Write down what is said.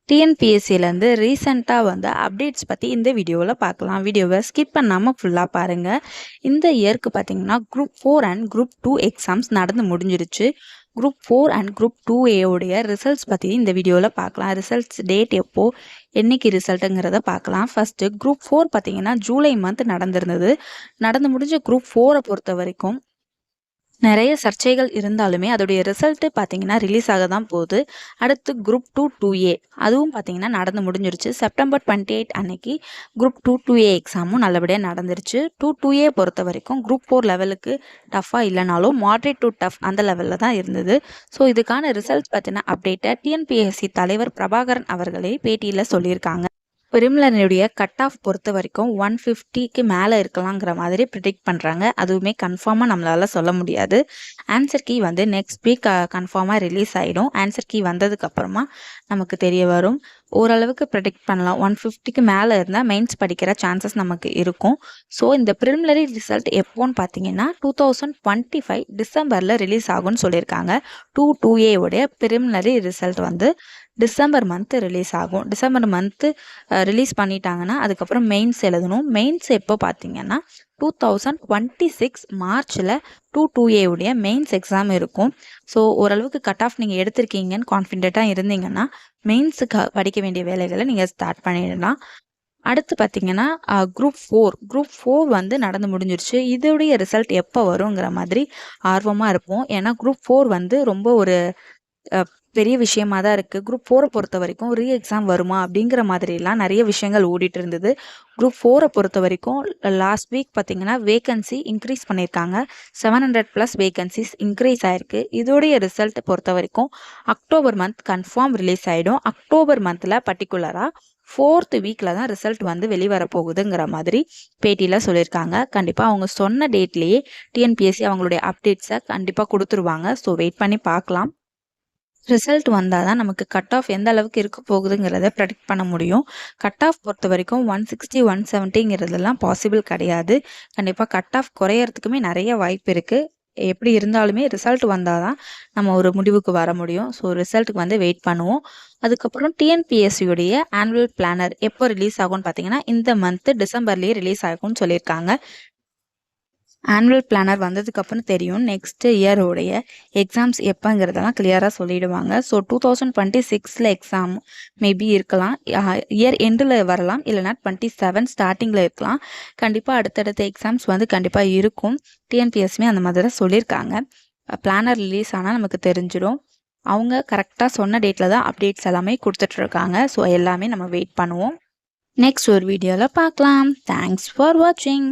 டிஎன்பிஎஸ்சிலேருந்து ரீசெண்டாக வந்து அப்டேட்ஸ் பற்றி இந்த வீடியோவில் பார்க்கலாம். வீடியோவை ஸ்கிப் பண்ணாமல் ஃபுல்லாக பாருங்கள். இந்த இயருக்கு பார்த்தீங்கன்னா குரூப் 4 அண்ட் குரூப் 2 எக்ஸாம்ஸ் நடந்து முடிஞ்சிருச்சு. குரூப் 4 அண்ட் குரூப் 2A உடைய ரிசல்ட்ஸ் பற்றி இந்த வீடியோவில் பார்க்கலாம். ரிசல்ட்ஸ் டேட் எப்போ, என்னைக்கு ரிசல்ட்டுங்கிறத பார்க்கலாம். ஃபஸ்ட்டு குரூப் 4 பார்த்தீங்கன்னா ஜூலை மந்த் நடந்து முடிஞ்ச குரூப் 4 பொறுத்த வரைக்கும் நிறைய சர்ச்சைகள் இருந்தாலுமே அதோடைய ரிசல்ட்டு பார்த்தீங்கன்னா ரிலீஸ் ஆக தான் போகுது. அடுத்து குரூப் 2A அதுவும் பார்த்தீங்கன்னா நடந்து முடிஞ்சிருச்சு. செப்டம்பர் 28 அன்னைக்கு குரூப் 2A எக்ஸாமும் நல்லபடியாக நடந்துருச்சு. 2A பொறுத்த வரைக்கும் குரூப் 4 லெவலுக்கு டஃப்பாக இல்லைனாலும் மாட்ரேட் டு டஃப் அந்த லெவலில் தான் இருந்தது. ஸோ இதுக்கான ரிசல்ட்ஸ் பற்றின அப்டேட்டை டிஎன்பிஎஸ்சி தலைவர் பிரபாகரன் அவர்களே பேட்டியில் சொல்லியிருக்காங்க. ப்ரிலிமினரியுடைய கட் ஆஃப் பொறுத்த வரைக்கும் 150க்கு மேலே இருக்கலாங்கிற மாதிரி ப்ரிடிக்ட் பண்ணுறாங்க. அதுவுமே கன்ஃபார்மாக நம்மளால் சொல்ல முடியாது. ஆன்சர் கீ வந்து நெக்ஸ்ட் வீக் கன்ஃபார்மாக ரிலீஸ் ஆகிடும். ஆன்சர் கீ வந்ததுக்கப்புறமா நமக்கு தெரிய வரும். ஓரளவுக்கு ப்ரிடிக்ட் பண்ணலாம். 150க்கு மேலே இருந்தால் மெயின்ஸ் படிக்கிற சான்சஸ் நமக்கு இருக்கும். ஸோ இந்த ப்ரிலிமினரி ரிசல்ட் எப்போன்னு பார்த்தீங்கன்னா 2025 டிசம்பரில் ரிலீஸ் ஆகும்னு சொல்லியிருக்காங்க. 2A உடைய ப்ரிலிமினரி ரிசல்ட் வந்து டிசம்பர் மந்த்து ரிலீஸ் ஆகும். டிசம்பர் மந்த்து ரிலீஸ் பண்ணிட்டாங்கன்னா அதுக்கப்புறம் மெயின்ஸ் எழுதணும். மெயின்ஸ் எப்போ பார்த்தீங்கன்னா 2026 மார்ச்சில் 2A உடைய மெயின்ஸ் எக்ஸாம் இருக்கும். ஸோ ஓரளவுக்கு கட் ஆஃப் நீங்கள் எடுத்திருக்கீங்கன்னு கான்ஃபிடென்ட்டாக இருந்தீங்கன்னா மெயின்ஸுக்கு படிக்க வேண்டிய வேலைகளை நீங்கள் ஸ்டார்ட் பண்ணிடலாம். அடுத்து பார்த்தீங்கன்னா குரூப் 4 வந்து நடந்து முடிஞ்சிருச்சு. இதோடைய ரிசல்ட் எப்போ வருங்கிற மாதிரி ஆர்வமாக இருப்போம். ஏன்னா குரூப் 4 வந்து ரொம்ப ஒரு பெரிய விஷயமா தான் இருக்குது. குரூப் 4 பொறுத்த வரைக்கும் ரீ எக்ஸாம் வருமா அப்படிங்கிற மாதிரிலாம் நிறைய விஷயங்கள் ஓடிட்டு இருந்தது. குரூப் 4 பொறுத்த வரைக்கும் லாஸ்ட் வீக் பார்த்தீங்கன்னா வேகன்சி இன்க்ரீஸ் பண்ணியிருக்காங்க. 700+ வேகன்சிஸ் இன்க்ரீஸ் ஆகிருக்கு. இதோடைய ரிசல்ட் பொறுத்த வரைக்கும் அக்டோபர் மந்த் கன்ஃபார்ம் ரிலீஸ் ஆகிடும். அக்டோபர் மந்தில் பர்டிகுலராக 4th வீக்கில் தான் ரிசல்ட் வந்து வெளிவரப்போகுதுங்கிற மாதிரி பேட்டியில் சொல்லியிருக்காங்க. கண்டிப்பாக அவங்க சொன்ன டேட்லேயே டிஎன்பிஎஸ்சி அவங்களுடைய அப்டேட்ஸை கண்டிப்பாக கொடுத்துருவாங்க. ஸோ வெயிட் பண்ணி பார்க்கலாம். ரிசல்ட் வந்தால் தான் நமக்கு கட் ஆஃப் எந்த அளவுக்கு இருக்க போகுதுங்கிறத ப்ரெடிக்ட் பண்ண முடியும். கட் ஆஃப் பொறுத்த வரைக்கும் 160 170ங்கிறதெல்லாம் பாசிபிள் கிடையாது. கண்டிப்பாக கட் ஆஃப் குறையறதுக்குமே நிறைய வாய்ப்பு இருக்குது. எப்படி இருந்தாலுமே ரிசல்ட் வந்தால் தான் நம்ம ஒரு முடிவுக்கு வர முடியும். ஸோ ரிசல்ட்டுக்கு வந்து வெயிட் பண்ணுவோம். அதுக்கப்புறம் டிஎன்பிஎஸ்சியுடைய ஆனுவல் பிளானர் எப்போ ரிலீஸ் ஆகும்னு பார்த்தீங்கன்னா இந்த மந்த்து டிசம்பர்லேயே ரிலீஸ் ஆகும்னு சொல்லியிருக்காங்க. ஆனுவல் பிளானர் வந்ததுக்கப்புறம் தெரியும் நெக்ஸ்ட் இயரோடைய எக்ஸாம்ஸ் எப்போங்கிறதெல்லாம் கிளியராக சொல்லிடுவாங்க. ஸோ 2026 எக்ஸாம் மேபி இருக்கலாம். இயர் எண்டில் வரலாம், இல்லைனா 27 ஸ்டார்டிங்கில் இருக்கலாம். கண்டிப்பாக அடுத்தடுத்த எக்ஸாம்ஸ் வந்து கண்டிப்பாக இருக்கும். டிஎன்பிஎஸ்சியுமே அந்த மாதிரி தான் சொல்லியிருக்காங்க. பிளானர் ரிலீஸ் ஆனால் நமக்கு தெரிஞ்சிடும். அவங்க கரெக்டாக சொன்ன டேட்டில் தான் அப்டேட்ஸ் எல்லாமே கொடுத்துட்ருக்காங்க. ஸோ எல்லாமே நம்ம வெயிட் பண்ணுவோம். நெக்ஸ்ட் ஒரு வீடியோவில் பார்க்கலாம். தேங்க்ஸ் ஃபார் வாட்சிங்.